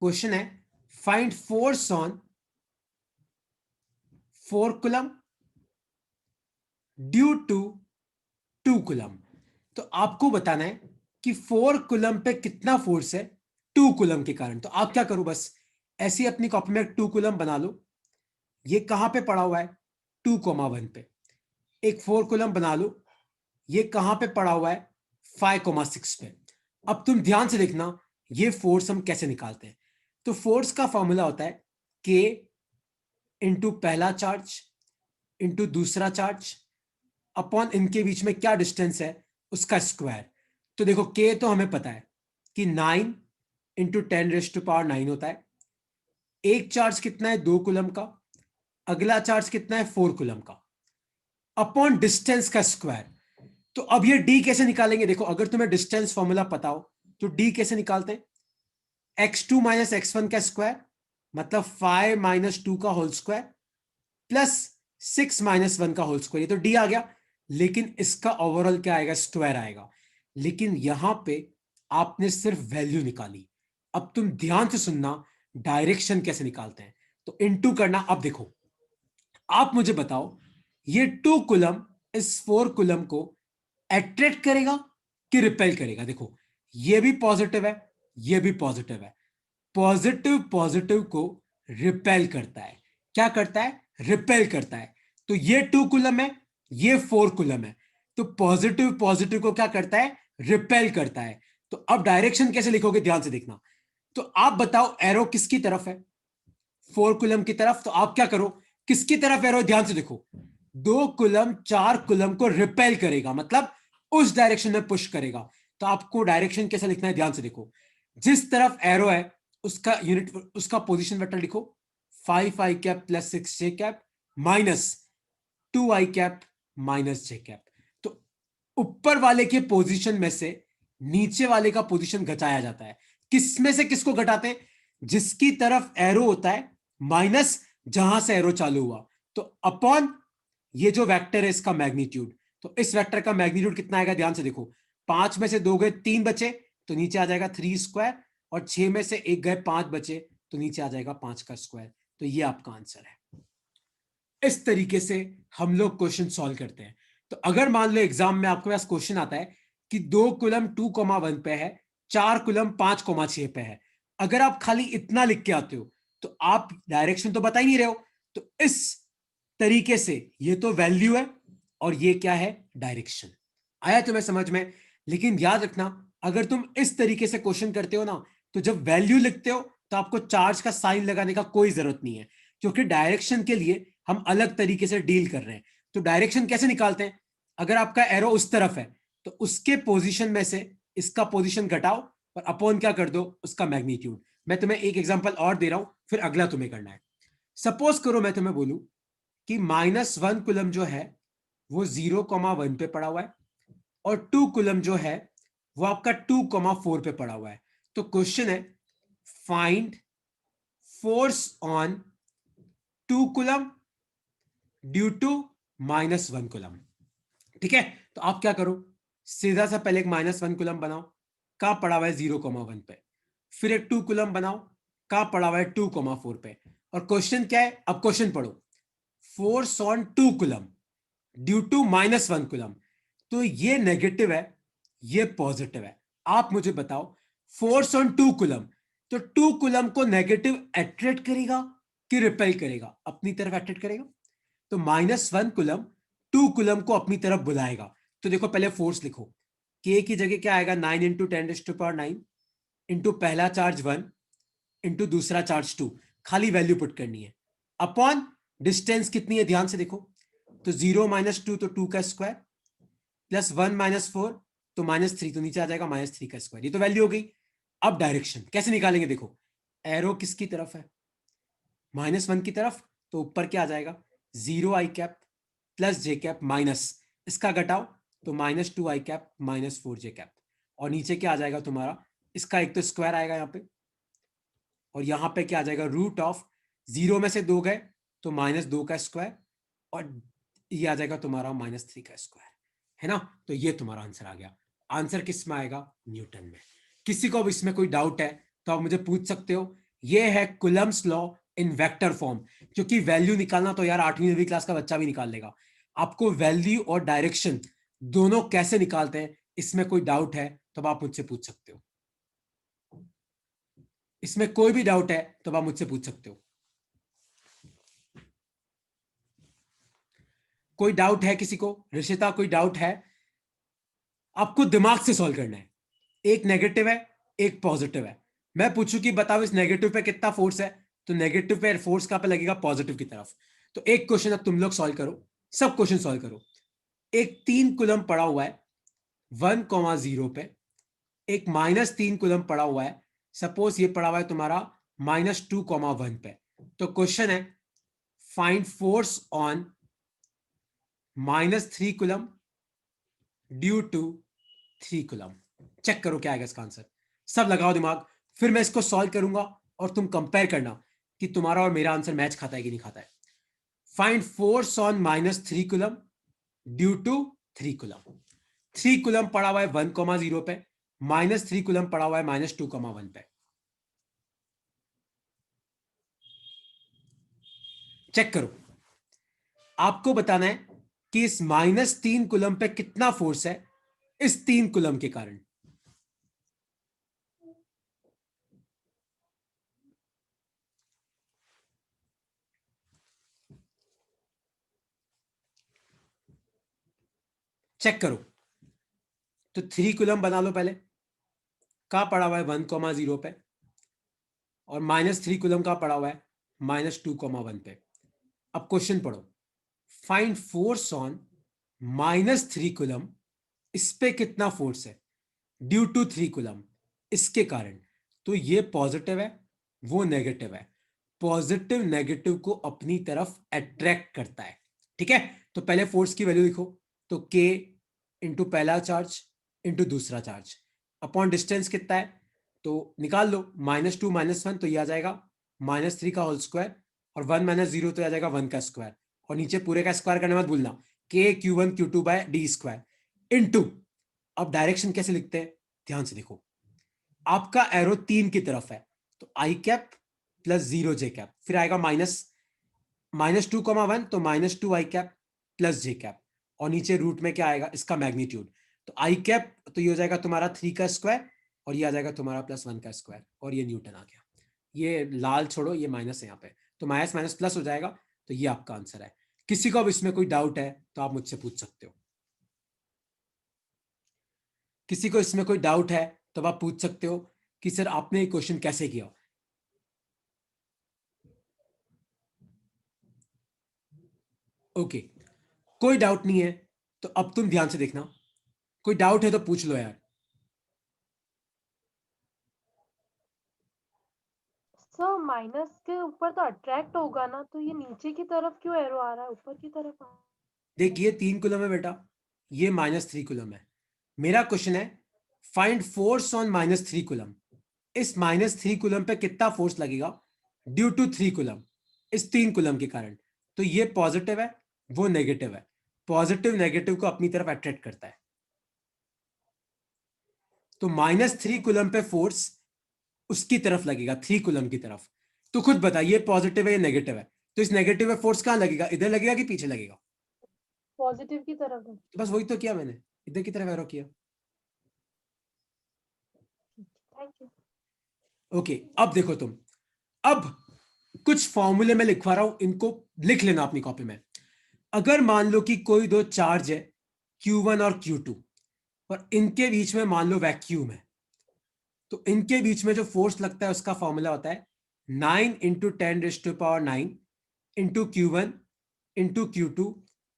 Question है find force on 4 coulomb due to 2 coulomb. तो आपको बताना है कि 4 कूलम पे कितना फोर्स है 2 कूलम के कारण। तो आप क्या करो, बस ऐसे ही अपनी कॉपी में 2 कूलम बना लो। ये कहां पे पड़ा हुआ है 2,1 पे। एक 4 कूलम बना लो, ये कहां पे पड़ा हुआ है 5,6 पे। अब तुम ध्यान से देखना ये फोर्स हम कैसे निकालते हैं। तो फोर्स का फॉर्मूला होता है के इंटू पहला चार्ज इंटू दूसरा चार्ज अपॉन इनके बीच में क्या डिस्टेंस है उसका स्क्वायर। तो देखो के तो हमें पता है कि 9 × 10⁻⁹ होता है। एक चार्ज कितना है 2 कूलम का, अगला चार्ज कितना है 4 कूलम का, अपॉन डिस्टेंस का स्क्वायर। तो अब ये डी कैसे निकालेंगे, देखो अगर तुम्हें डिस्टेंस फॉर्मूला पता हो तो डी कैसे निकालते हैं, x2 माइनस x1 का स्क्वायर मतलब 5 माइनस 2 का होल स्क्वायर प्लस 6 माइनस 1 का होल स्क्वायर। ये तो डी आ गया, लेकिन इसका ओवरऑल क्या आएगा स्क्वायर आएगा। लेकिन यहां पे आपने सिर्फ वैल्यू निकाली। अब तुम ध्यान से सुनना डायरेक्शन कैसे निकालते हैं। तो इनटू करना। अब देखो आप मुझे बताओ ये 2 कूलम इस 4 कूलम को अट्रैक्ट करेगा कि रिपेल करेगा। देखो ये भी पॉजिटिव है, ये भी पॉजिटिव है। पॉजिटिव पॉजिटिव को रिपेल करता है। क्या करता है रिपेल करता है। तो ये 2 कूलम है, ये 4 कूलम है। तो पॉजिटिव पॉजिटिव को क्या करता है रिपेल करता है। तो अब डायरेक्शन कैसे लिखोगे ध्यान से देखना। तो आप बताओ एरो किसकी तरफ है 4 कूलम की तरफ। तो आप क्या करो किसकी तरफ एरो ध्यान से देखो, 2 कूलम 4 कूलम को रिपेल करेगा मतलब उस डायरेक्शन में पुश करेगा। तो आपको डायरेक्शन कैसे लिखना है ध्यान से देखो, जिस तरफ एरो है उसका यूनिट उसका पोजीशन वेक्टर लिखो 5i cap plus 6j cap minus 2i cap minus j cap. तो ऊपर वाले के पोजीशन में से नीचे वाले का पोजीशन घटाया जाता है। किस में से किसको घटाते हैं, जिसकी तरफ एरो होता है माइनस जहां से एरो चालू हुआ, तो अपॉन ये जो वेक्टर है इसका मैग्नीट्यूड। तो इस वेक्टर का मैग्नीट्यूड कितना आएगा ध्यान से देखो, 5 में से 2 गए 3 बचे तो नीचे आ जाएगा 3 स्क्वायर, और 6 में से 1 गए 5 बचे तो नीचे आ जाएगा 5 का स्क्वायर। तो ये आपका आंसर है। इस तरीके से हम लोग क्वेश्चन सॉल्व करते हैं। तो अगर मान लो एग्जाम में आपके पास क्वेश्चन आता है कि 2 कूलम 2,1 पे है, 4 कूलम 5,6 पे है, अगर आप खाली इतना लिख के आते हो तो आप डायरेक्शन तो बता ही नहीं रहे हो। तो इस तरीके से ये तो वैल्यू है और ये क्या है डायरेक्शन। आया तुम्हें समझ में। लेकिन याद रखना अगर तुम इस तरीके से क्वेश्चन करते हो ना, तो जब वैल्यू लिखते हो तो आपको चार्ज का साइन लगाने का कोई जरूरत नहीं है, क्योंकि डायरेक्शन के लिए हम अलग तरीके से डील कर रहे हैं। तो डायरेक्शन कैसे निकालते हैं, अगर आपका एरो उस तरफ है तो उसके पोजीशन में से इसका पोजीशन घटाओ और अपॉन क्या कर दो उसका मैग्नीट्यूड। मैं तुम्हें एक एग्जांपल और दे रहा हूं, फिर अगला तुम्हें करना है। सपोज करो मैं तुम्हें बोलूं कि -1 कुलम जो है वो 0,1 पे पड़ा हुआ है और 2 कुलम जो है वो आपका 2,4 पे पड़ा हुआ है। तो क्वेश्चन है find force on 2 coulomb due to -1 coulomb. ठीक है, तो आप क्या करो सीधा सा पहले एक -1 कुलम बनाओ, कहां पड़ा हुआ है 0,1 पे। फिर एक 2 कुलम बनाओ, कहां पड़ा हुआ है 2,4 पे। और क्वेश्चन क्या है, अब क्वेश्चन पढ़ो, force on 2 coulomb due to -1 coulomb. तो ये नेगेटिव है, ये पॉजिटिव है। आप मुझे बताओ फोर्स ऑन 2 कुलम, तो 2 कुलम को नेगेटिव अट्रैक्ट करेगा कि रिपेल करेगा, अपनी तरफ अट्रैक्ट करेगा। तो -1 कुलम 2 कुलम को अपनी तरफ बुलाएगा। तो देखो पहले फोर्स लिखो, के की जगह क्या आएगा 9 × 10⁹ इंटू पहला चार्ज 1 इंटू दूसरा चार्ज 2, खाली वैल्यू पुट करनी है, अपॉन डिस्टेंस कितनी है ध्यान से देखो, तो 0 - 2 तो 2 का स्क्वायर प्लस 1 - 4 तो -3 तो नीचे आ जाएगा -3 का स्क्वायर। ये तो वैल्यू हो गई। अब डायरेक्शन कैसे निकालेंगे, देखो एरो किसकी तरफ है -1 की तरफ, तो ऊपर क्या आ जाएगा 0i cap plus j cap minus इसका घटाओ तो -2i कैप -4j कैप, और नीचे क्या आ जाएगा तुम्हारा, इसका एक तो स्क्वायर आएगा यहाँ पे और यहाँ पे क्या आ जाएगा √ऑफ 0 में से 2 गए तो -2 का स्क्वायर और ये आ जाएगा तुम्हारा -3 का स्क्वायर, है ना। तो ये तुम्हारा आंसर आ गया। आंसर किस में आएगा न्यूटन में। किसी को अब इसमें कोई डाउट है तो आप मुझे पूछ सकते हो, ये है coulomb's law in vector form, क्योंकि वैल्यू निकालना तो यार 8वीं 9वीं क्लास का बच्चा भी निकाल लेगा। आपको वैल्यू और डायरेक्शन दोनों कैसे निकालते हैं, इसमें कोई डाउट है तो आप मुझसे पूछ सकते हो। इसमें कोई भी डाउट है तो आप मुझसे पूछ सकते हो। कोई डाउट है किसी को? ऋषिता कोई डाउट है? आपको दिमाग से सॉल्व करना है। एक नेगेटिव है, एक पॉजिटिव है। मैं पूछूं कि बताओ इस नेगेटिव पे कितना फोर्स है, तो नेगेटिव पे फोर्स कहां पे लगेगा? पॉजिटिव की तरफ। तो एक क्वेश्चन अब तुम लोग सॉल्व करो, सब क्वेश्चन सॉल्व करो। एक 3 कूलम पड़ा हुआ है 1,0 पे, एक -3 कूलम पड़ा हुआ है, सपोज ये पड़ा हुआ है तुम्हारा -2,1 पे। तो क्वेश्चन है find force on -3 coulomb due to 3 coulomb. Check करो क्या आएगा इसका आंसर। सब लगाओ दिमाग, फिर मैं इसको सॉल्व करूंगा और तुम कंपेयर करना कि तुम्हारा और मेरा आंसर मैच खाता है कि नहीं खाता है। Find force on -3 coulomb due to 3 coulomb. 3 coulomb पड़ा हुआ है 1,0 पे, -3 कूलम पड़ा हुआ है -2,1 पे। चेक करो, आपको बताना है कि इस -3 कूलम पे कितना फोर्स है इस 3 कूलम के कारण। चेक करो, तो 3 कूलम बना लो पहले। कहां पड़ा हुआ है? 1,0 पे। और -3 कूलम का पड़ा हुआ है -2,1 पे। अब क्वेश्चन पढ़ो, फाइंड फोर्स ऑन -3 कूलम, इस पे कितना फोर्स है ड्यू टू 3 कूलम, इसके कारण। तो ये पॉजिटिव है, वो नेगेटिव है। पॉजिटिव नेगेटिव को अपनी तरफ अट्रैक्ट करता है। ठीक है, तो पहले फोर्स की वैल्यू लिखो, तो के इंटू पहला चार्ज इंटू दूसरा चार्ज अपॉन डिस्टेंस कितना है, तो निकाल लो। -2 - 1 तो ये आ जाएगा -3 का होल स्क्वायर, और 1 - 0 तो आ जाएगा 1 का स्क्वायर, और नीचे पूरे का स्क्वायर करने मत भूलना, के Q1 Q2 by D square into. अब डायरेक्शन कैसे लिखते हैं, ध्यान से देखो। आपका एरो 3 की तरफ है, तो आई कैप +0 j कैप, फिर आएगा -2,1 तो -2 i कैप +j कैप, और नीचे रूट में क्या आएगा? इसका मैग्नीट्यूड। तो आई कैप तो ये हो जाएगा तुम्हारा 3 का स्क्वायर, और ये आ जाएगा तुम्हारा +1 का स्क्वायर, और ये न्यूटन आ गया। ये लाल छोड़ो, ये माइनस है यहाँ पे, तो माइनस माइनस प्लस हो जाएगा। तो ये आपका आंसर है। किसी को अब इसमें कोई डाउट है तो आप मुझसे पूछ सकते हो। किसी को इसमें कोई डाउट है तो आप पूछ सकते हो कि सर आपने ये क्वेश्चन कैसे किया। ओके, कोई डाउट नहीं है तो अब तुम ध्यान से देखना, कोई डाउट है तो पूछ लो यार। सर माइनस के ऊपर तो अट्रैक्ट होगा ना, तो ये नीचे की तरफ क्यों एरो आ रहा है, ऊपर की तरफ आ रहा देख, ये 3 कूलम है बेटा, ये -3 कूलम है। मेरा क्वेश्चन है फाइंड फोर्स ऑन -3 कूलम, इस -3 कूलम पे कितना फोर्स लगेगा ड्यू टू 3 कूलम, इस 3 कूलम के कारण। तो ये पॉजिटिव है, वो नेगेटिव है। पॉजिटिव नेगेटिव को अपनी तरफ अट्रैक्ट करता है। तो -3 कूलम पे फोर्स उसकी तरफ लगेगा, 3 कूलम की तरफ। तो खुद बताइए पॉजिटिव है या नेगेटिव है? तो इस नेगेटिव में फोर्स कहां लगेगा? इधर लगेगा कि पीछे लगेगा? पॉजिटिव की तरफ है। तो बस वही तो किया मैंने, इधर की तरफ एरो किया। Thank you. ओके, अब देखो तुम, अब कुछ फॉर्मूले में लिखवा रहा हूं, इनको लिख लेना अपनी कॉपी में। अगर मान लो कि कोई दो चार्ज है Q1 और Q2, और इनके बीच में मान लो वैक्यूम है, तो इनके बीच में जो फोर्स लगता है उसका फॉर्मूला होता है 9 × 10⁻⁹ into Q1 into Q2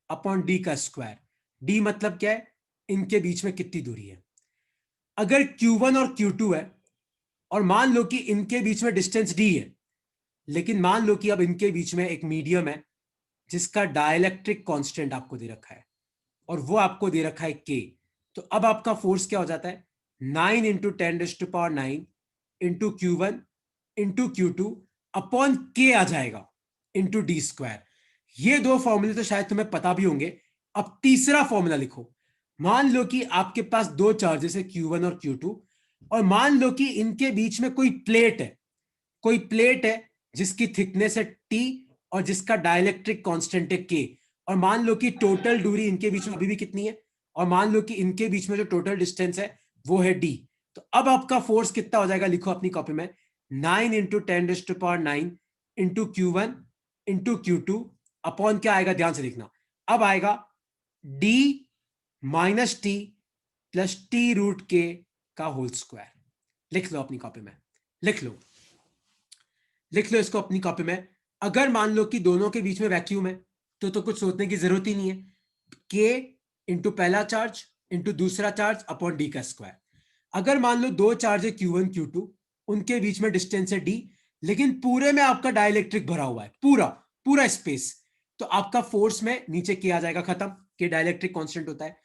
upon D का स्क्वायर। डी मतलब क्या है? इनके बीच में कितनी दूरी है। अगर Q1 और Q2 है, और मान लो कि इनके बीच में डिस्टेंस d है, लेकिन मान लो कि अब इनके बीच में एक मीडियम है जिसका डाइलेक्ट्रिक कांस्टेंट आपको दे रखा है, और वो आपको दे रखा है k। तो अब आपका फोर्स क्या हो जाता है? 9 × 10⁹ into Q1 into Q2 upon k आ जाएगा इंटू डी स्क्वायर। ये दो फॉर्मूले तो शायद तुम्हें पता भी होंगे। अब तीसरा फॉर्मूला लिखो। मान लो कि आपके पास दो चार्जेस है Q1 और Q2, और मान लो कि इनके बीच में कोई प्लेट है कोई प्लेट है जिसकी थिकनेस है टी और जिसका डाइलेक्ट्रिक कांस्टेंट है के, और मान लो कि टोटल दूरी इनके बीच में अभी भी कितनी है, और मान लो कि इनके बीच में जो टोटल डिस्टेंस है वो है डी। तो अब आपका फोर्स कितना हो जाएगा, लिखो अपनी कॉपी में, 9 into 10⁻⁹ into Q1 into Q2 upon क्या आएगा, ध्यान से देखना, अब आएगा D minus T plus T root के का होल स्क्वायर। लिख लो अपनी कॉपी में, लिख लो इसको अपनी कॉपी में। अगर मान लो कि दोनों के बीच में वैक्यूम है तो कुछ सोचने की जरूरत ही नहीं है, के इंटू पहला चार्ज इंटू दूसरा चार्ज अपॉन डी का स्क्वायर। अगर मान लो दो चार्ज है Q1 Q2, उनके बीच में डिस्टेंस है डी, लेकिन पूरे में आपका डाइलेक्ट्रिक भरा हुआ है, पूरा स्पेस, तो आपका फोर्स में नीचे किया जाएगा खत्म, कि डाइलेक्ट्रिक कांस्टेंट होता है।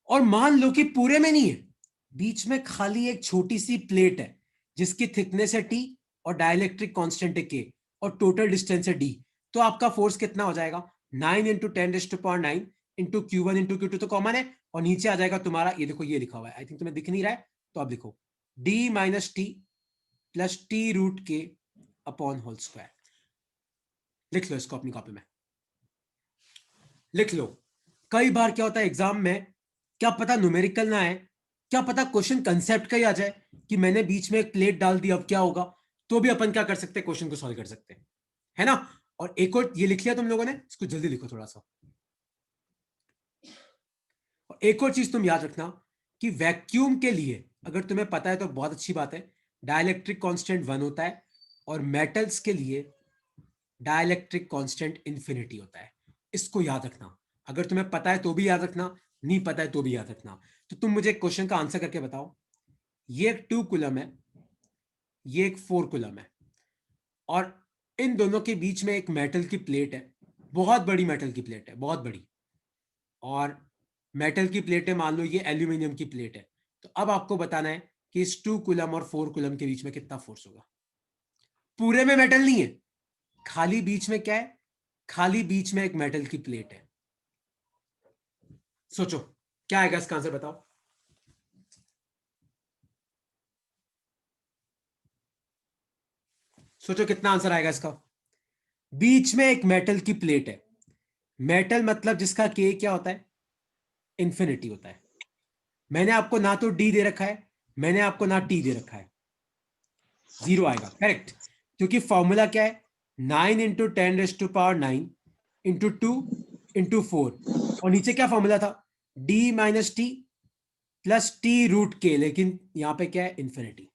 और मान लो कि पूरे में नहीं है, बीच में खाली एक छोटी सी प्लेट है जिसकी थिकनेस है टी और डाइलेक्ट्रिक कांस्टेंट है के और टोटल डिस्टेंस है डी, तो आपका फोर्स कितना हो जाएगा, 9 into 10⁻⁹ into Q1 into Q2 तो कॉमन है, और नीचे आ जाएगा तुम्हारा, ये देखो ये लिखा हुआ है, आई थिंक तुम्हें दिख नहीं रहा है, तो आप लिखो D minus T plus T root के अपॉन होल स्क्वायर। लिख लो इसको अपनी कॉपी में, लिख लो। कई बार क्या होता है एग्जाम में, क्या पता न्यूमेरिकल ना आए, क्या पता क्वेश्चन कंसेप्ट का ही आ जाए कि मैंने बीच में एक प्लेट डाल दी अब क्या होगा, तो भी अपन क्या कर सकते हैं, क्वेश्चन को सॉल्व कर सकते हैं, है ना। और एक और ये लिख लिया तुम लोगों ने, इसको जल्दी लिखो थोड़ा सा। और एक और चीज तुम याद रखना कि वैक्यूम के लिए अगर तुम्हें पता है तो बहुत अच्छी बात है, डाइलेक्ट्रिक कांस्टेंट 1 होता है, और मेटल्स के लिए डाइलेक्ट्रिक कांस्टेंट इंफिनिटी होता है। इसको याद रखना, अगर तुम्हें पता है तो भी याद रखना, नहीं पता है तो भी याद रखना। तो तुम मुझे क्वेश्चन का आंसर करके बताओ, ये एक 2 कूलम है, ये एक 4 कूलम है, और इन दोनों के बीच में एक मेटल की प्लेट है, बहुत बड़ी मेटल की प्लेट है, बहुत बड़ी, और मेटल की प्लेट है, मान लो ये एल्यूमिनियम की प्लेट है। तो अब आपको बताना है कि इस 2 कूलम और 4 कूलम के बीच में कितना फोर्स होगा। पूरे में मेटल नहीं है, खाली बीच में क्या है, खाली बीच में एक मेटल की प्लेट है। सोचो क्या आएगा इसका आंसर, बताओ। सोचो कितना आंसर आएगा इसका। बीच में एक मेटल की प्लेट है, मेटल मतलब जिसका के क्या होता है, इंफिनिटी होता है। मैंने आपको ना तो डी दे रखा है, मैंने आपको ना टी दे रखा है, जीरो आएगा, करेक्ट। क्योंकि फॉर्मूला क्या है, 9 इंटू 10⁻⁹ इंटू 2 इंटू 4, और नीचे क्या फॉर्मूला था, D minus T plus T root के, लेकिन यहां पे क्या है, इंफिनिटी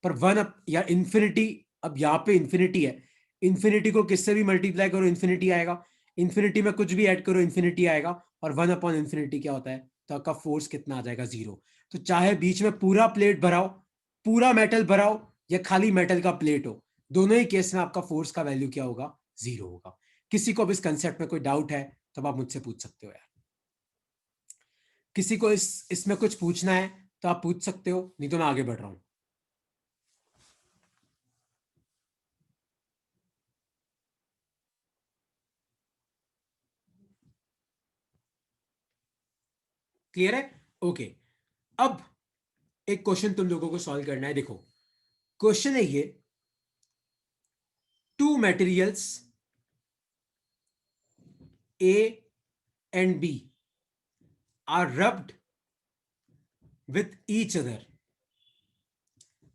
पर 1 या इंफिनिटी, अब यहां पे इंफिनिटी है, इंफिनिटी को किससे भी मल्टीप्लाई करो इंफिनिटी आएगा, इंफिनिटी में कुछ भी ऐड करो इंफिनिटी आएगा, और 1 अपॉन इंफिनिटी क्या होता है, तो आपका फोर्स कितना आ जाएगा, जीरो। तो चाहे बीच में पूरा प्लेट भराओ, पूरा मेटल भराओ, या खाली मेटल का प्लेट हो, दोनों ही केस में आपका फोर्स का वैल्यू क्या होगा, जीरो होगा। किसी को अब इस कंसेप्ट में कोई डाउट है तो आप मुझसे पूछ सकते हो यार, किसी को इसमें कुछ पूछना है तो आप पूछ सकते हो, नहीं तो मैं आगे बढ़ रहा हूं। क्लियर है, ओके। अब एक क्वेश्चन तुम लोगों को सॉल्व करना है, देखो क्वेश्चन है ये, two materials A and B are rubbed with each other,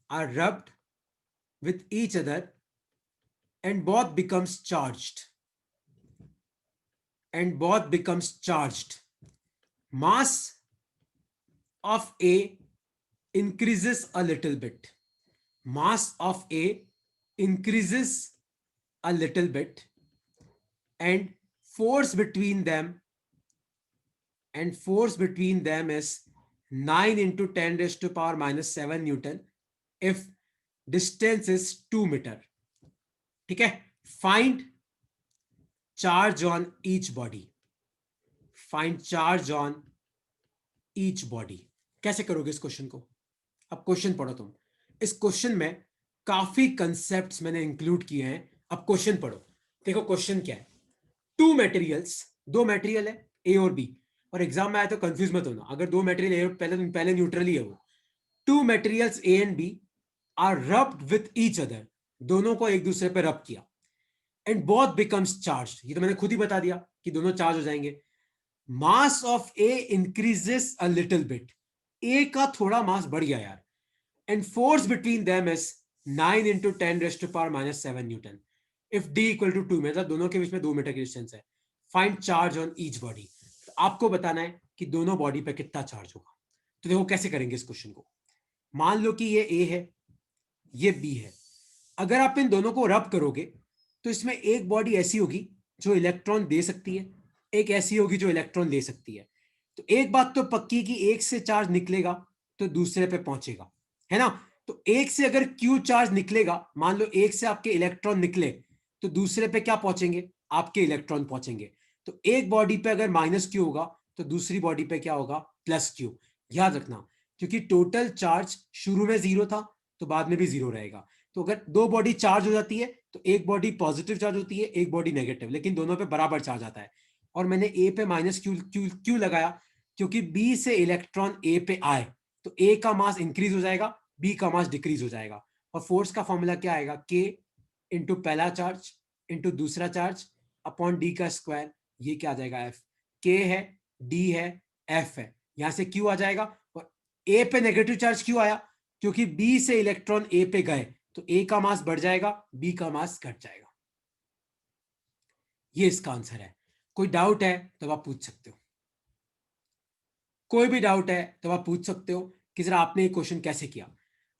are rubbed with each other, and both becomes charged, and both becomes charged. Mass of A increases a little bit, mass of A increases a little bit, and force between them, and force between them is 9 into 10⁻⁻7 Newton if distance is 2 meter. ठीक है, find charge on each body, find charge on each body। कैसे करोगे इस question को, अब question पढ़ो तुम, इस क्वेश्चन में काफी कंसेप्ट्स मैंने इंक्लूड किए हैं, अब क्वेश्चन पढ़ो। देखो क्वेश्चन क्या है, टू मटेरियल्स, दो मटेरियल है ए और बी, और एग्जाम में आया तो कंफ्यूज मत होना, अगर दो मटेरियल ए पहले न्यूट्रल ही है वो, two materials A and B are rubbed with each other, दोनों को एक दूसरे पे रब किया एंड बोथ बिकम्स चार्ज, ये तो मैंने खुद ही बता दिया कि दोनों चार्ज हो जाएंगे. Mass of A increases a little bit, A का थोड़ा मास बढ़ गया यार, and force between them is 9 into 10 raised to power minus 7 newton if d equal to 2, मतलब दोनों के बीच में 2 मीटर की डिस्टेंस है. Find charge on each body, तो आपको बताना है कि दोनों बॉडी पे कितना चार्ज होगा. तो देखो कैसे करेंगे इस क्वेश्चन को. मान लो कि ये ए है, ये बी है. अगर आप इन दोनों को रब करोगे तो इसमें एक बॉडी ऐसी होगी जो इलेक्ट्रॉन दे सकती है, एक ऐसी होगी जो इलेक्ट्रॉन ले सकती है. तो एक बात तो पक्की कि एक से चार्ज निकलेगा तो दूसरे पे पहुंचेगा, है ना. तो एक से अगर क्यू चार्ज निकलेगा, मान लो एक से आपके इलेक्ट्रॉन निकले, तो दूसरे पे क्या पहुंचेंगे, आपके इलेक्ट्रॉन पहुंचेंगे. तो एक बॉडी पे अगर माइनस क्यू होगा तो दूसरी बॉडी पे क्या होगा, प्लस क्यू. याद रखना, क्योंकि टोटल चार्ज शुरू में जीरो था तो बाद में भी जीरो रहेगा. तो अगर दो बॉडी चार्ज हो जाती है तो एक बॉडी पॉजिटिव चार्ज होती है, एक बॉडी नेगेटिव, लेकिन दोनों पे बराबर चार्ज आता है. और मैंने ए पे माइनस क्यू क्यू क्यू लगाया क्योंकि बी से इलेक्ट्रॉन ए पे आए तो ए का मास इंक्रीज हो जाएगा, बी का मास डिक्रीज हो जाएगा. और फोर्स का फॉर्मूला क्या आएगा, के इंटू पहला चार्ज इंटू दूसरा चार्ज अपॉन डी का स्क्वायर. ये क्या आ जाएगा, एफ. के है, डी है, एफ है, यहां से क्यू आ जाएगा. और ए पे नेगेटिव चार्ज क्यों आया, क्योंकि बी से इलेक्ट्रॉन ए पे गए तो ए का मास बढ़ जाएगा, बी का मास घट जाएगा. ये इसका आंसर है. कोई डाउट है तो आप पूछ सकते हो, कोई भी डाउट है तो आप पूछ सकते हो कि जरा आपने ये क्वेश्चन कैसे किया.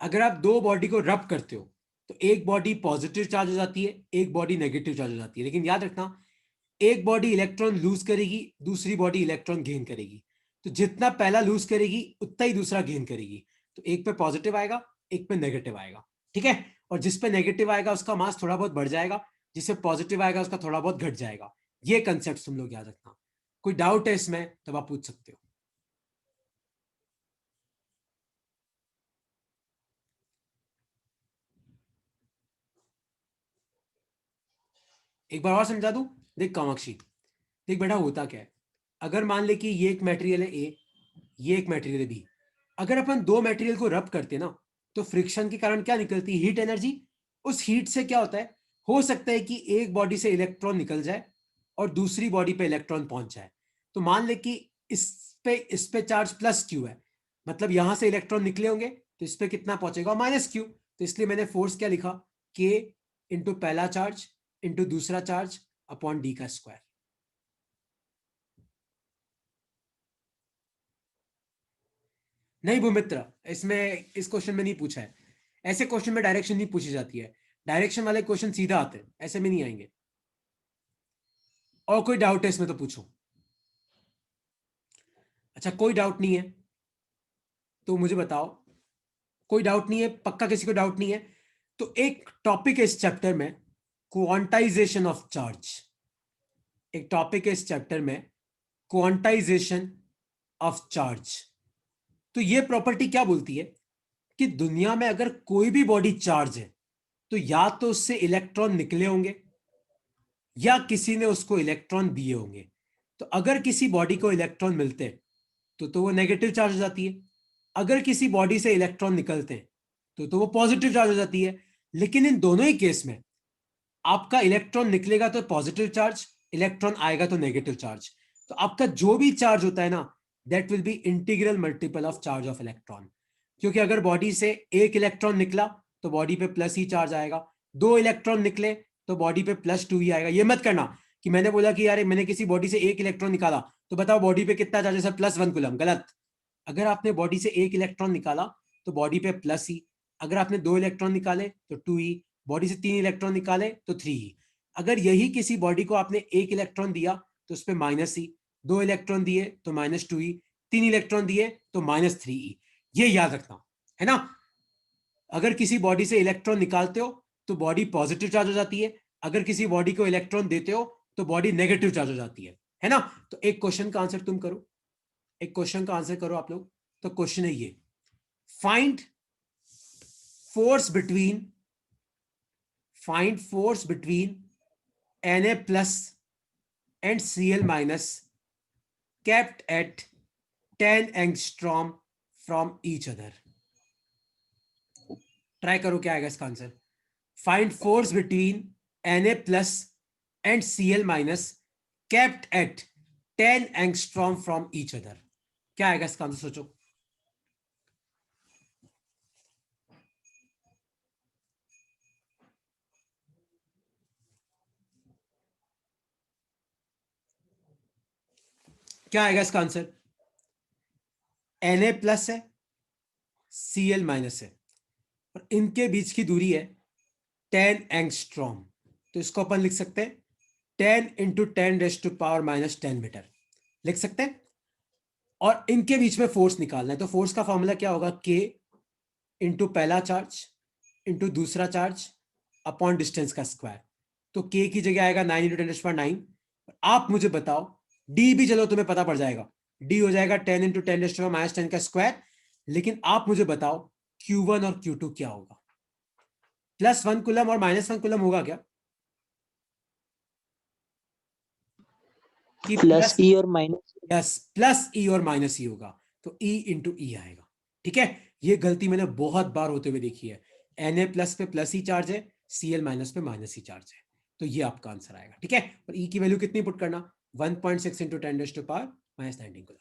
अगर आप दो बॉडी को रब करते हो तो एक बॉडी पॉजिटिव चार्ज हो जाती है, एक बॉडी नेगेटिव चार्ज हो जाती है. लेकिन याद रखना, एक बॉडी इलेक्ट्रॉन लूज करेगी, दूसरी बॉडी इलेक्ट्रॉन गेन करेगी. तो जितना पहला लूज करेगी उतना ही दूसरा गेन करेगी. तो एक पे पॉजिटिव आएगा, एक पे नेगेटिव आएगा, ठीक है. और जिस पे नेगेटिव आएगा उसका मास थोड़ा बहुत बढ़ जाएगा, जिससे पॉजिटिव आएगा उसका थोड़ा बहुत घट जाएगा. ये कंसेप्ट तुम लोग याद रखना. कोई डाउट है इसमें तो आप पूछ सकते हो. एक बार और समझा दूं. देख कामाक्षी, देख बेटा होता क्या है, अगर मान ले कि ये एक मटेरियल है ए, ये एक मटेरियल है बी. अगर अपन दो मटेरियल को रब करते ना तो फ्रिक्शन के कारण क्या निकलती है, हीट एनर्जी. उस हीट से क्या होता है, हो सकता है कि एक बॉडी से इलेक्ट्रॉन निकल जाए और दूसरी बॉडी पे इलेक्ट्रॉन पहुंच जाए. तो मान ले कि इस पे चार्ज प्लस क्यू है, मतलब यहां से इलेक्ट्रॉन निकले होंगे तो इस पे कितना पहुंचेगा, माइनस क्यू. तो इसलिए मैंने फोर्स क्या लिखा, के इंटू पहला चार्ज इंटू दूसरा चार्ज अपॉन डी का स्क्वायर. नहीं भूमित्र, इसमें इस क्वेश्चन में नहीं पूछा है. ऐसे क्वेश्चन में डायरेक्शन नहीं पूछी जाती है, डायरेक्शन वाले क्वेश्चन सीधा आते हैं, ऐसे में नहीं आएंगे. और कोई डाउट है इसमें तो पूछो. अच्छा कोई डाउट नहीं है तो मुझे बताओ. कोई डाउट नहीं है, पक्का किसी को डाउट नहीं है. तो एक टॉपिक है इस चैप्टर में, क्वांटाइजेशन ऑफ चार्ज. एक टॉपिक है इस चैप्टर में, क्वांटाइजेशन ऑफ चार्ज. तो ये प्रॉपर्टी क्या बोलती है कि दुनिया में अगर कोई भी बॉडी चार्ज है तो या तो उससे इलेक्ट्रॉन निकले होंगे या किसी ने उसको इलेक्ट्रॉन दिए होंगे. तो अगर किसी बॉडी को इलेक्ट्रॉन मिलते हैं तो वो नेगेटिव चार्ज हो जाती है. अगर किसी बॉडी से इलेक्ट्रॉन निकलते हैं तो वो पॉजिटिव चार्ज हो जाती है. लेकिन इन दोनों ही केस में आपका इलेक्ट्रॉन निकलेगा तो पॉजिटिव चार्ज, इलेक्ट्रॉन आएगा तो नेगेटिव चार्ज. तो आपका जो भी चार्ज होता है ना, that will be integral multiple of charge of electron. क्योंकि अगर बॉडी से एक इलेक्ट्रॉन निकला तो बॉडी पे प्लस ही चार्ज आएगा, दो इलेक्ट्रॉन निकले तो बॉडी पे प्लस टू ही आएगा. ये मत करना कि मैंने बोला कि यार मैंने किसी बॉडी से एक इलेक्ट्रॉन निकाला तो बताओ बॉडी पे कितना चार्ज है, प्लस 1 कूलम. गलत. अगर आपने बॉडी से एक इलेक्ट्रॉन निकाला तो बॉडी पे प्लस ही, अगर आपने दो इलेक्ट्रॉन निकाले तो टू ही, बॉडी से तीन इलेक्ट्रॉन निकाले तो थ्री ही. अगर यही किसी बॉडी को आपने एक इलेक्ट्रॉन दिया तो उस पर माइनस ही, दो इलेक्ट्रॉन दिए तो माइनस टू ही, तीन इलेक्ट्रॉन दिए तो माइनस थ्री ही. ये याद रखना है ना. अगर किसी बॉडी से इलेक्ट्रॉन निकालते हो तो बॉडी पॉजिटिव चार्ज हो जाती है, अगर किसी बॉडी को इलेक्ट्रॉन देते हो तो बॉडी नेगेटिव चार्ज हो जाती है ना. तो एक क्वेश्चन का आंसर तुम करो, एक क्वेश्चन का आंसर करो आप लोग. तो क्वेश्चन है ये, find force between Na plus and Cl minus kept at 10 angstrom from each other. Try करो क्या आएगा इसका answer. Find force between Na plus and Cl minus kept at 10 angstrom from each other. क्या आएगा इसका answer, सोचो। क्या आएगा इसका आंसर? Na प्लस है, Cl माइनस है, और इनके बीच की दूरी है 10 एंगस्ट्रॉम। तो इसको अपन लिख सकते हैं 10 इंटू 10⁻⁻10 मीटर, लिख सकते हैं। और इनके बीच में फोर्स निकालना है, तो फोर्स का फॉर्मूला क्या होगा? K इंटू पहला चार्ज इंटू दूसरा चार्ज अपॉन डिस्टेंस का स्क्वायर। तो K की जगह आएगा 9 इंटू 10⁻9। आप मुझे बताओ, D भी चलो तुम्हें पता पड़ जाएगा, D हो जाएगा 10 इंटू 10⁻10 का स्क्वायर। लेकिन आप मुझे बताओ Q1 और Q2 क्या होगा? +1 कूलम और -1 कूलम होगा क्या? कि प्लस ई और माइनस। यस, प्लस ई और माइनस ई होगा, तो ई इंटू ई आएगा। ठीक है, ये गलती मैंने बहुत बार होते हुए देखी है। Na प्लस पे प्लस ई चार्ज है, Cl माइनस पे माइनस ई चार्ज है, तो ये आपका आंसर आएगा। ठीक है, और ई की वैल्यू कितनी पुट करना? 1.6 इंटू 10⁻⁻19 कूलम।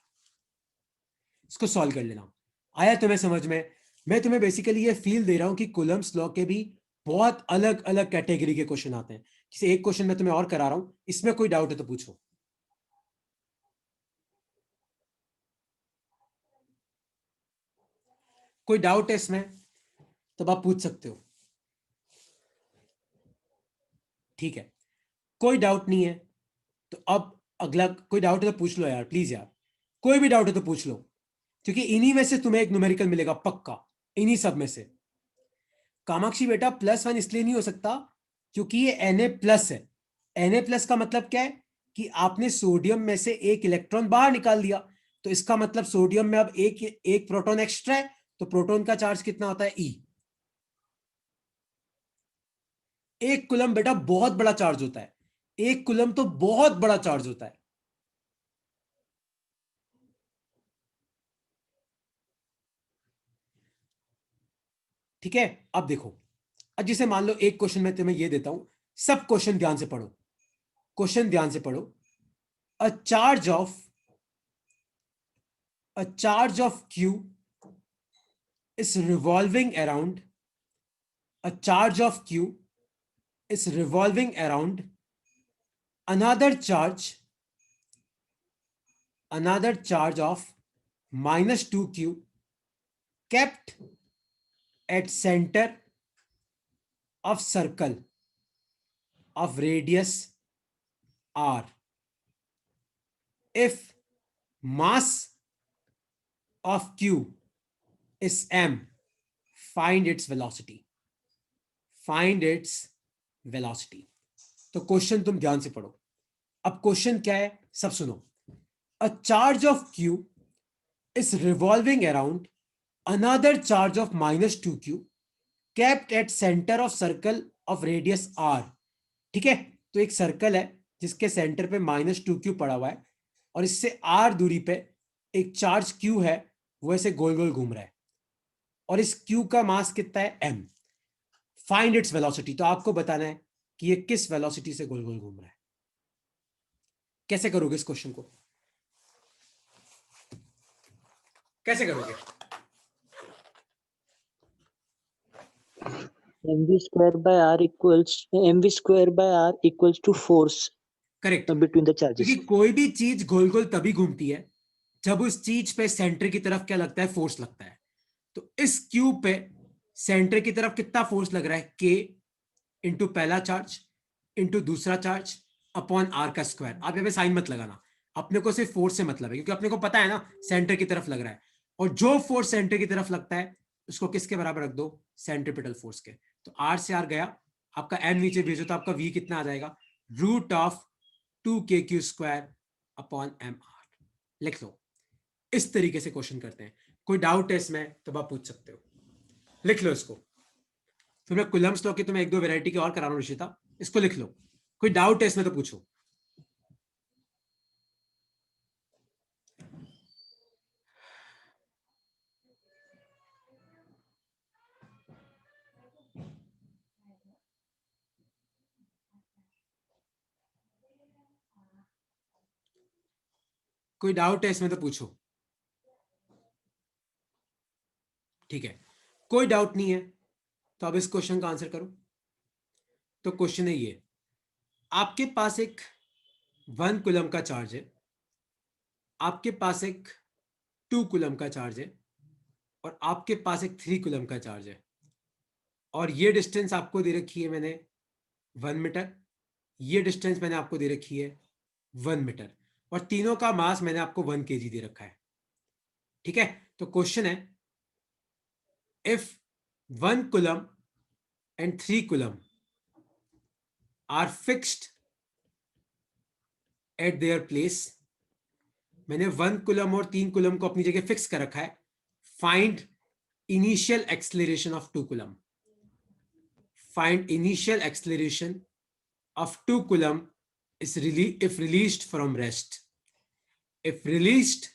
इसको सॉल्व कर लेना। आया तुम्हें समझ में? मैं तुम्हें बेसिकली ये फील दे रहा हूं कि कूलम्स लॉ के भी बहुत अलग अलग कैटेगरी के क्वेश्चन आते हैं। किसी एक क्वेश्चन में तुम्हें और करा रहा हूं, इसमें कोई डाउट है तो पूछो। कोई डाउट है इसमें तब आप पूछ सकते हो। ठीक है, कोई डाउट नहीं है तो अब अगला, कोई डाउट है तो पूछ लो यार, प्लीज यार। कोई भी डाउट है तो पूछ लो, क्योंकि इन्हीं में से तुम्हें एक न्यूमेरिकल मिलेगा पक्का, इन्हीं सब में से। कामाक्षी बेटा +1 इसलिए नहीं हो सकता क्योंकि ये Na प्लस है। Na प्लस का मतलब क्या है? कि आपने सोडियम में से एक इलेक्ट्रॉन बाहर निकाल दिया, तो इसका मतलब सोडियम में अब एक एक प्रोटॉन एक्स्ट्रा है, तो प्रोटॉन का चार्ज कितना होता है? E। एक कूलम बेटा बहुत बड़ा चार्ज होता है, एक कूलम तो बहुत बड़ा चार्ज होता है। ठीक है, अब देखो, अब जिसे मान लो एक क्वेश्चन में तुम्हें ये देता हूं, सब क्वेश्चन ध्यान से पढ़ो, क्वेश्चन ध्यान से पढ़ो। A charge of Q is revolving around a charge of Q is revolving around another charge of -2Q kept at center of circle of radius r. If mass of Q is m, find its velocity. Find its velocity. तो question तुम ध्यान से पढ़ो। अब question क्या है सब सुनो। A charge of Q is revolving around another charge of -2Q kept at center of circle of radius r. ठीक है, तो एक सर्कल है जिसके सेंटर पे -2Q पड़ा हुआ है, और इससे r दूरी पे एक चार्ज Q है, वो ऐसे गोल गोल घूम रहा है, और इस Q का मास कितना है? m। फाइंड इट्स वेलोसिटी, तो आपको बताना है कि ये किस वेलोसिटी से गोल गोल घूम रहा है। कैसे करोगे इस क्वेश्चन को? कैसे करोगे? mv² by r equals to force correct, between the charges. क्योंकि कोई भी चीज गोल गोल तभी घूमती है जब उस चीज पे सेंटर की तरफ क्या लगता है? फोर्स लगता है। तो इस क्यूब पे सेंटर की तरफ कितना फोर्स लग रहा है? K इंटू पहला चार्ज इंटू दूसरा चार्ज अपॉन आर का स्क्वायर। आप यहाँ पे साइन मत लगाना, अपने को सिर्फ फोर्स से मतलब है, क्योंकि अपने को पता है ना सेंटर की तरफ लग रहा है, और जो फोर्स सेंटर की तरफ लगता है उसको किसके बराबर रख दो? सेंट्रीपिटल फोर्स के। तो आर से आर गया, आपका एन नीचे भेजो तो आपका वी कितना आ जाएगा? √2kq² upon mr। लिख लो। इस तरीके से क्वेश्चन करते हैं। कोई डाउट है इसमें तो आप पूछ सकते हो, लिख लो इसको। फिर मैं कुलम्स लॉ की तुम्हें एक दो वैरायटी की और करा रहा हूं ऋषिता, इसको लिख लो। कोई डाउट है इसमें तो पूछो। कोई डाउट है इसमें तो पूछो। ठीक है, कोई डाउट नहीं है तो अब इस क्वेश्चन का आंसर करो। तो क्वेश्चन है ये, आपके पास एक 1 कूलम का चार्ज है, आपके पास एक 2 कूलम का चार्ज है, और आपके पास एक 3 कूलम का चार्ज है, और ये डिस्टेंस आपको दे रखी है मैंने 1 मीटर, ये डिस्टेंस मैंने आपको दे रखी है 1 मीटर, और तीनों का मास मैंने आपको 1 kg दे रखा है। ठीक है, तो क्वेश्चन है, if 1 coulomb and 3 coulomb are fixed at their place, मैंने 1 कूलम और 3 कूलम को अपनी जगह फिक्स कर रखा है, find initial acceleration of 2 coulomb, find initial acceleration of 2 coulomb is if released from rest, if released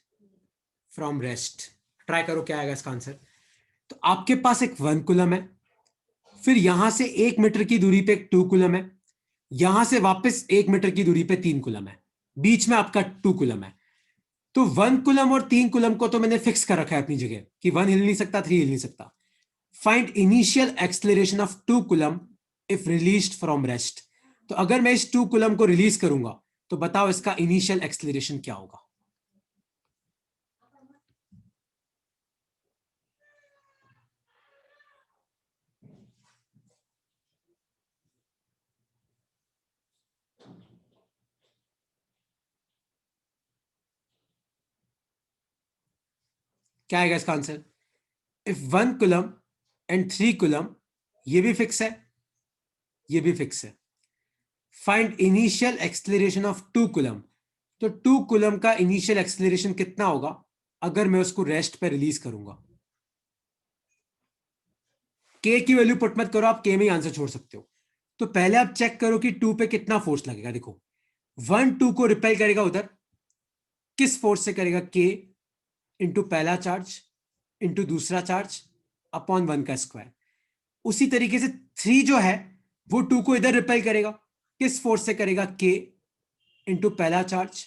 from rest। Try करो क्या आएगा इसका आंसर। तो आपके पास एक 1 कूलम है, फिर यहां से 1 मीटर की दूरी पे एक 2 कूलम है, यहां से वापस 1 मीटर की दूरी पे 3 कूलम है, बीच में आपका 2 कूलम है। तो 1 कूलम और 3 कूलम को तो मैंने फिक्स कर रखा है अपनी जगह कि 1 हिल नहीं सकता, 3 हिल नहीं सकता। Find initial acceleration of 2 coulomb if released from rest. तो अगर मैं इस 2 कूलम को रिलीज करूंगा तो बताओ इसका इनिशियल एक्सेलरेशन क्या होगा। क्या आएगा इसका answer. If 1 coulomb and 3 coulomb, ये भी फिक्स है, ये भी फिक्स है। Find initial acceleration of 2 coulomb. तो 2 कूलम का इनिशियल एक्सेलरेशन कितना होगा अगर मैं उसको रेस्ट पे रिलीज करूंगा। के की वैल्यू पुट मत करो, आप के में ही आंसर छोड़ सकते हो। तो पहले आप चेक करो कि 2 पे कितना फोर्स लगेगा। देखो 1 2 को रिपेल करेगा उधर, किस फोर्स से करेगा, के इंटू पहला चार्ज इंटू दूसरा चार्ज अपॉन 1 का स्क्वायर। उसी तरीके से 3 जो है वो 2 को इधर रिपेल करेगा, किस फोर्स से करेगा, के इंटू पहला चार्ज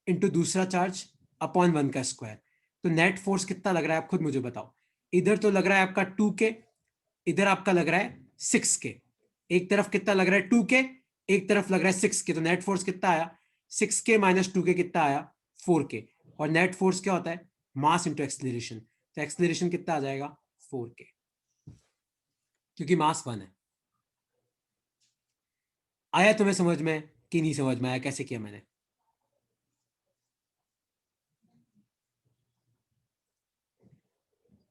इंटू दूसरा चार्ज अपॉन 1 का स्क्वायर। तो नेट फोर्स कितना लग रहा है आप खुद मुझे बताओ। इधर तो लग रहा है आपका 2 के, इधर आपका लग रहा है 6 के। एक तरफ कितना लग रहा है 2 के, एक तरफ लग रहा है 6 के। तो नेट फोर्स कितना आया, 6 के माइनस 2 के कितना आया, 4 के। और नेट फोर्स क्या होता है, मास इंटू एक्सेलरेशन। तो एक्सेलरेशन कितना आ जाएगा, 4 के, क्योंकि मास 1 है। आया तुम्हें समझ में कि नहीं समझ में आया कैसे किया मैंने।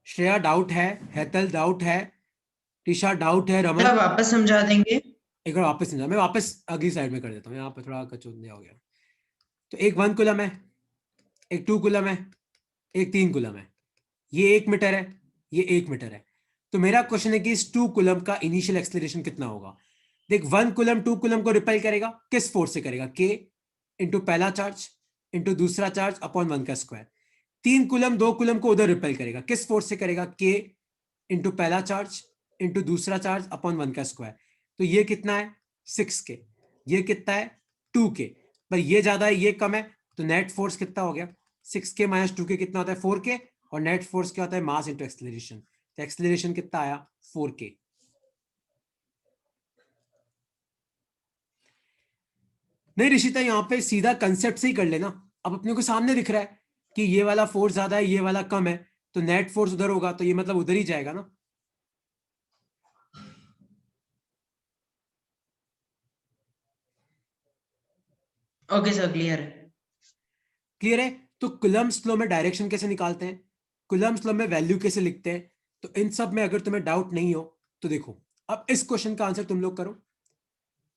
श्रेया डाउट है, हेतल डाउट है, टिशा डाउट है, रमन। क्या वापस समझा देंगे? एक बार वापस समझा, मैं वापस अगली साइड में कर देता हूँ, यहाँ पर थोड़ा कचौंधा हो गया। तो एक 1 कूलम है, एक 2 कूलम है, एक 3 कूलम है, ये 1 मीटर है, ये 1 मीटर है। तो मेरा क्वेश्चन है कि इस 2 कूलम का इनिशियल एक्सेलरेशन कितना होगा। देख 1 कूलम 2 कूलम को रिपेल करेगा, किस फोर्स से करेगा, के इंटू पहला चार्ज इंटू दूसरा चार्ज अपॉन 1 का स्क्वायर। 3 कूलम 2 कूलम को उधर रिपेल करेगा, किस फोर्स से करेगा, के इंटू पहला चार्ज इंटू दूसरा चार्ज अपॉन 1 का स्क्वायर। तो ये कितना है, 6 के, ये कितना है, 2 के। पर ये ज्यादा है ये कम है, तो नेट फोर्स कितना हो गया, 6 के माइनस 2 के कितना होता है, 4 के। और नेट फोर्स क्या होता है, मास इंटू एक्सेलरेशन। तो एक्सेलरेशन कितना आया, 4 के। नहीं ऋषिता, यहाँ पे सीधा कंसेप्ट से ही कर लेना। अब अपने को सामने दिख रहा है कि ये वाला फोर्स ज्यादा है, ये वाला कम है, तो नेट फोर्स उधर होगा, तो ये मतलब उधर ही जाएगा ना। ओके सर, क्लियर है। क्लियर है। तो कुलम्ब्स लॉ में डायरेक्शन कैसे निकालते हैं, कुलम्ब्स लॉ में वैल्यू कैसे लिखते हैं, तो इन सब में अगर तुम्हें डाउट नहीं हो तो देखो, अब इस क्वेश्चन का आंसर तुम लोग करो।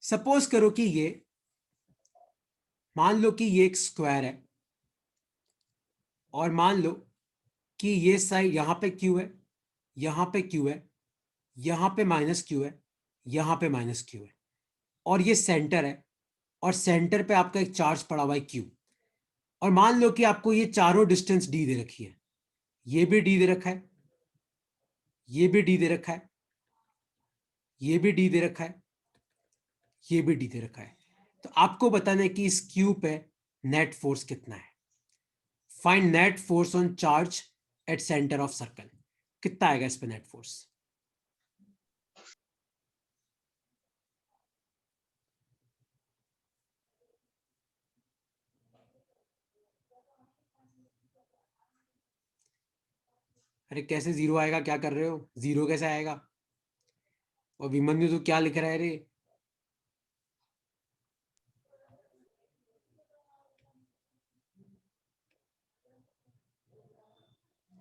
सपोज करो कि ये, मान लो कि ये एक स्क्वायर है, और मान लो कि ये साइड यहां पे क्यू है, यहां पे क्यू है, यहां पे माइनस क्यू है, यहां पे माइनस क्यू है, और ये सेंटर है, और सेंटर पे आपका एक चार्ज पड़ा हुआ है क्यू। और मान लो कि आपको ये चारों डिस्टेंस डी दे रखी है, ये भी डी दे रखा है, ये भी डी दे रखा है, ये भी डी दे रखा है, ये भी डी दे रखा है। तो आपको बताना है कि इस क्यू पे नेट फोर्स कितना है। Find net force on charge at centre of circle. कितना आएगा इस पे नेट फोर्स? अरे कैसे जीरो आएगा, क्या कर रहे हो? जीरो कैसे आएगा? और विमन्यु तो क्या लिख रहा है रे?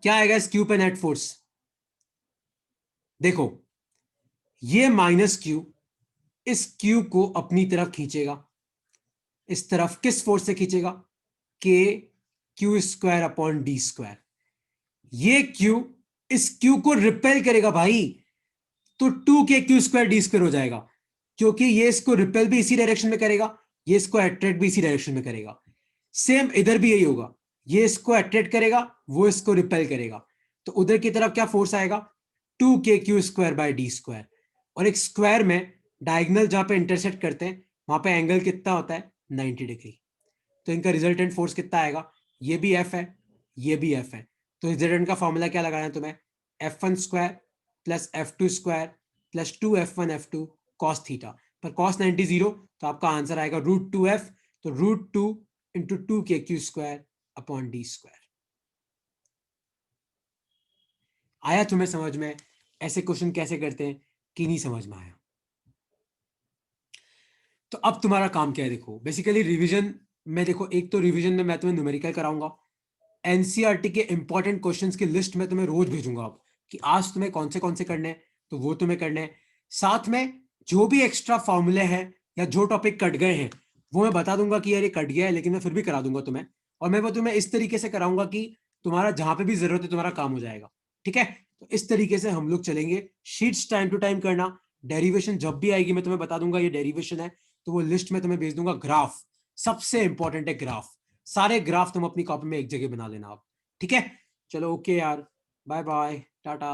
क्या आएगा इस क्यू पे नेट फोर्स? देखो, ये माइनस क्यू इस क्यू को अपनी तरफ खींचेगा, इस तरफ किस फोर्स से खींचेगा? के Q square upon D square. ये क्यू इस क्यू को रिपेल करेगा भाई, तो 2k Q square D square हो जाएगा, क्योंकि ये इसको रिपेल भी इसी डायरेक्शन में करेगा, ये इसको अट्रैक्ट भी इसी डायरेक्शन में करेगा। सेम इधर भी यही होगा, ये इसको अट्रैक्ट करेगा, वो इसको रिपेल करेगा, तो उधर की तरफ क्या फोर्स आएगा? 2k Q square by D square. और एक स्क्वायर में डायगोनल जहां पे इंटरसेक्ट करते हैं वहां पे एंगल कितना होता है? 90 डिग्री। तो इनका रिजल्टेंट फोर्स कितना आएगा? ये भी एफ है, ये भी एफ है, तो रिजल्टेंट का फॉर्मूला क्या लगाना है तुम्हें? F1 square plus F2 square plus 2F1 F2 cos theta, पर कॉस 90 जीरो, तो आपका आंसर आएगा √2f, तो √2 into 2k Q square upon D square. आया तुम्हें समझ में ऐसे क्वेश्चन कैसे करते हैं कि नहीं समझ में आया? तो अब तुम्हारा काम क्या है? देखो बेसिकली रिवीजन में, देखो एक तो रिवीजन में मैं तुम्हें न्यूमेरिकल कराऊंगा, एनसीईआरटी के इंपॉर्टेंट क्वेश्चंस की लिस्ट में तुम्हें रोज भेजूंगा अब कि आज तुम्हें कौन से करने हैं, तो वो तुम्हें करने हैं। साथ में जो भी एक्स्ट्रा फॉर्मूले हैं या जो टॉपिक कट गए हैं वो मैं बता दूंगा कि यार ये कट गया है, लेकिन मैं फिर भी करा दूंगा तुम्हें, और मैं वो तुम्हें इस तरीके से कराऊंगा कि तुम्हारा जहां पे भी जरूरत है तुम्हारा काम हो जाएगा। ठीक है, तो इस तरीके से हम लोग चलेंगे। शीट्स टाइम टू टाइम करना, डेरिवेशन जब भी आएगी मैं तुम्हें बता दूंगा ये डेरिवेशन है, तो वो लिस्ट में तुम्हें भेज दूंगा। ग्राफ सबसे इंपॉर्टेंट है, ग्राफ, सारे ग्राफ तुम अपनी कॉपी में एक जगह बना लेना आप। ठीक है, चलो ओके यार, बाय बाय, टाटा।